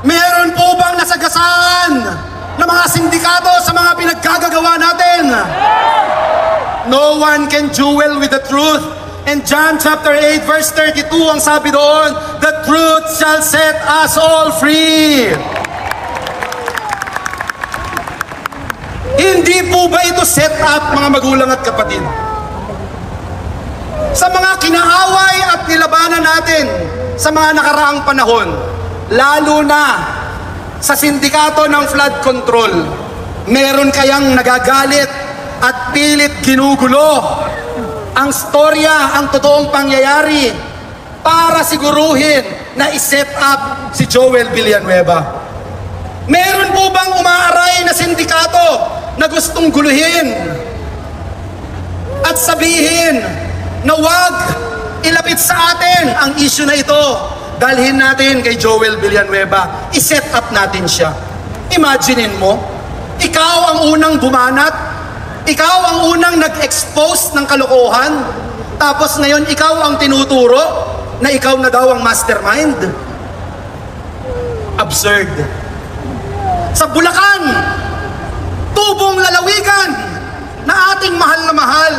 Meron po bang nasagasaan na mga sindikato sa mga pinaggagawa natin? No one can duel with the truth. And John chapter 8 verse 32 ang sabi doon, the truth shall set us all free. Hindi po ba ito set up, mga magulang at kapatid? Sa mga kinaaway at nilabanan natin sa mga nakaraang panahon, lalo na sa sindikato ng flood control, meron kayang nagagalit at pilit ginugulo ang storya, ang totoong pangyayari para siguruhin na iset up si Joel Villanueva? Meron po bang umaaray na sindikato na gustong guluhin at sabihin na wag ilapit sa atin ang issue na ito, dalhin natin kay Joel Villanueva, iset up natin siya? Imaginein mo, ikaw ang unang bumanat, ikaw ang unang nag-expose ng kalokohan, tapos ngayon ikaw ang tinuturo na ikaw na daw ang mastermind? Absurd. Sa Bulacan, tubong lalawigan na ating mahal na mahal.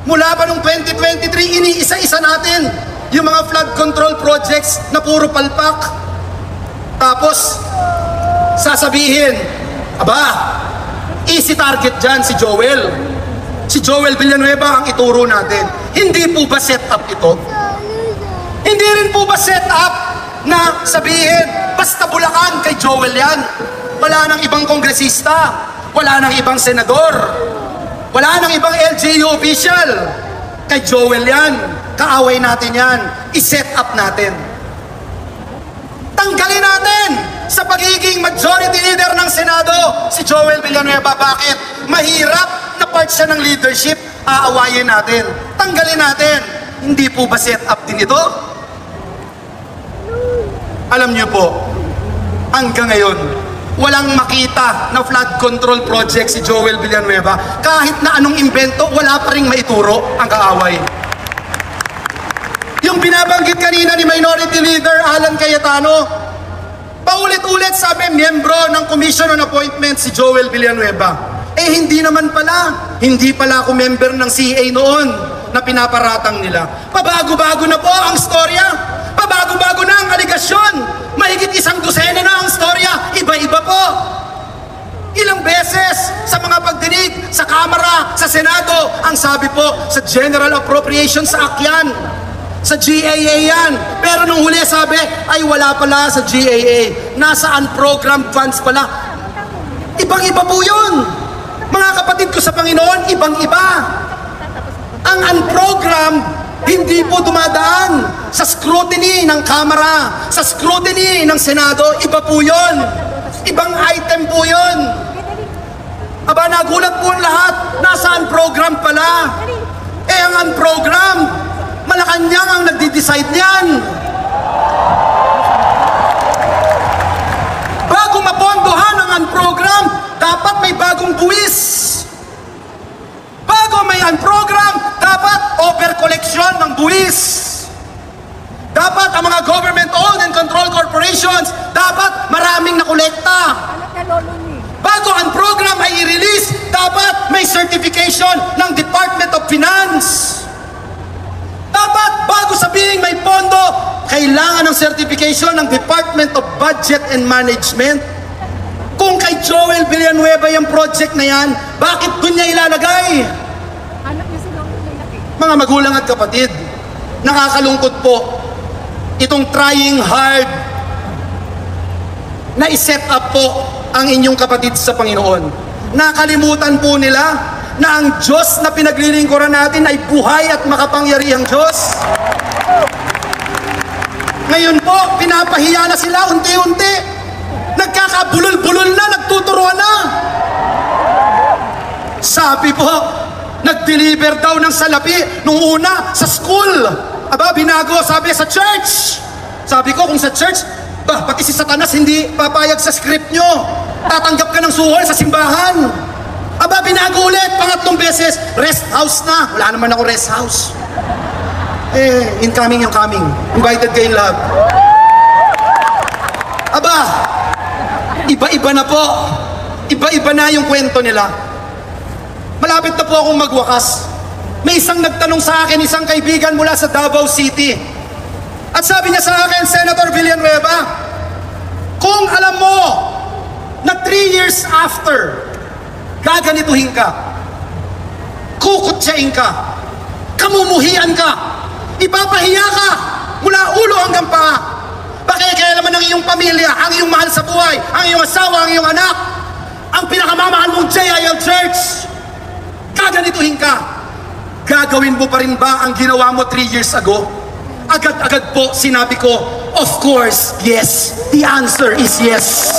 Mula pa noong 2023, iniisa-isa natin yung mga flood control projects na puro palpak. Tapos, sasabihin, aba, easy target dyan si Joel. Si Joel Villanueva ang ituro natin. Hindi po ba set up ito? Hindi rin po ba set up na sabihin, basta Bulacan kay Joel yan? Wala nang ibang kongresista, wala nang ibang senador, wala nang ibang LGU official. Kay Joel yan, kaaway natin yan, iset up natin. Tanggalin natin sa pagiging majority leader ng Senado si Joel Villanueva. Bakit? Mahirap na part siya ng leadership, aawayin natin. Tanggalin natin. Hindi po ba set up din ito? Alam niyo po, hanggang ngayon, walang makita na flood control project si Joel Villanueva. Kahit na anong imbento, wala pa ring maituro ang kaaway. Yung binabanggit kanina ni Minority Leader Alan Cayetano, paulit-ulit sabi, miyembro ng Commission on Appointment si Joel Villanueva. Eh hindi naman pala. Hindi pala ako member ng CA noon na pinaparatang nila. Pabago-bago na po ang storya. Pabago-bago na ang aligasyon. Mahigit 100 na ang storya. Iba-iba po. Ilang beses sa mga pagdinig sa Kamara, sa Senado, ang sabi po sa General Appropriations Act yan, sa GAA yan. Pero nung huli sabi, ay wala pala sa GAA. Nasa unprogrammed funds pala. Ibang-iba po yun. Mga kapatid ko sa Panginoon, ibang-iba. Ang unprogrammed, hindi po dumadaan sa scrutiny ng Kamara, sa scrutiny ng Senado. Iba po yun. Ibang item po yun. Aba, nagulat po lahat. Nasa unprogrammed pala. Eh, ang unprogrammed, Malacanang ang nagdi-decide niyan. Bago mapondohan ang unprogrammed, dapat may bagong buwis. Bago may unprogrammed, dapat over-collection ng buwis. Dapat ang mga government-owned and controlled corporations, dapat maraming nakolekta. Bago ang program ay i-release, dapat may certification ng Department of Finance. Dapat bago sabihin may pondo, kailangan ng certification ng Department of Budget and Management. Kung kay Joel Villanueva yung project na yan, bakit doon niya ilalagay? Mga magulang at kapatid, nakakalungkot po itong trying hard na iset up po ang inyong kapatid sa Panginoon. Nakalimutan po nila na ang Diyos na pinaglilingkuran natin ay buhay at makapangyarihang Diyos. Ngayon po, pinapahiya na sila unti-unti. Nagkakabulol-bulol na, nagtuturuan na. Sabi po, nag-deliver daw ng salapi nung una sa school. Aba, binago, sabi sa church. Sabi ko, kung sa church, pati si Satanas hindi papayag sa script nyo. Tatanggap ka ng suhol sa simbahan. Aba, binago ulit, pangatlong beses, rest house na. Wala naman ako rest house. Eh, incoming yung coming. Invited kayong lahat. Iba-iba na po. Iba-iba na yung kwento nila. Malapit na po akong magwakas. May isang nagtanong sa akin, isang kaibigan mula sa Davao City. At sabi niya sa akin, Senator Villanueva, kung alam mo na 3 years after, gaganituhin ka, kukutsain ka, kamumuhian ka, ipapahiya ka mula ulo hanggang paa. Pakikialaman ng iyong pamilya, ang iyong mahal sa buhay, ang iyong asawa, ang iyong anak, ang pinakamamahal mong JIL Church. Gaganituhin ka. Gagawin mo pa rin ba ang ginawa mo 3 years ago? Agad-agad po sinabi ko, of course, yes. The answer is yes.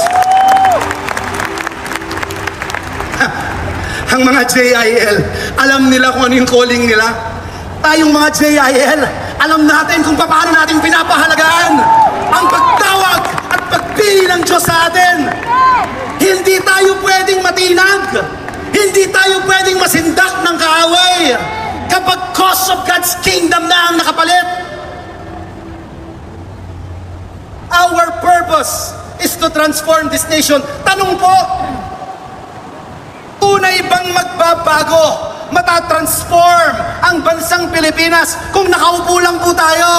Ang mga JIL, alam nila kung ano yung calling nila. Tayong mga JIL, alam natin kung paano natin pinapahalagaan ang pagtawag at pagpili ng Diyos sa atin. Hindi tayo pwedeng matinag. Hindi tayo pwedeng masindak ng kaaway kapag cause of God's kingdom na ang nakapalit. Our purpose is to transform this nation. Tanong po, tunay bang magbabago, matatransform ang bansang Pilipinas kung nakaupo lang po tayo?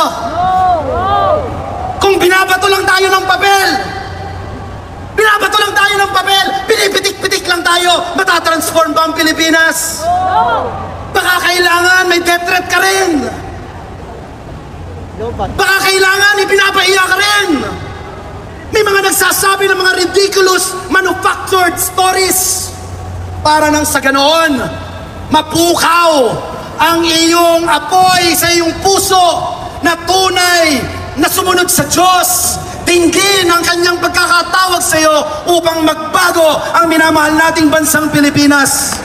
Kung binabato lang tayo ng papel, binabato lang tayo ng papel, pinipitik-pitik lang tayo, matatransform ba ang Pilipinas? Baka kailangan may death threat ka rin. Baka kailangan ipinapahiya ka rin. May mga nagsasabi ng mga ridiculous manufactured stories para nang sa ganoon mapukaw ang iyong apoy sa iyong puso na tunay na sumunod sa Diyos. Dinggin ang kanyang pagkakatawag sa iyo upang magbago ang minamahal nating bansang Pilipinas.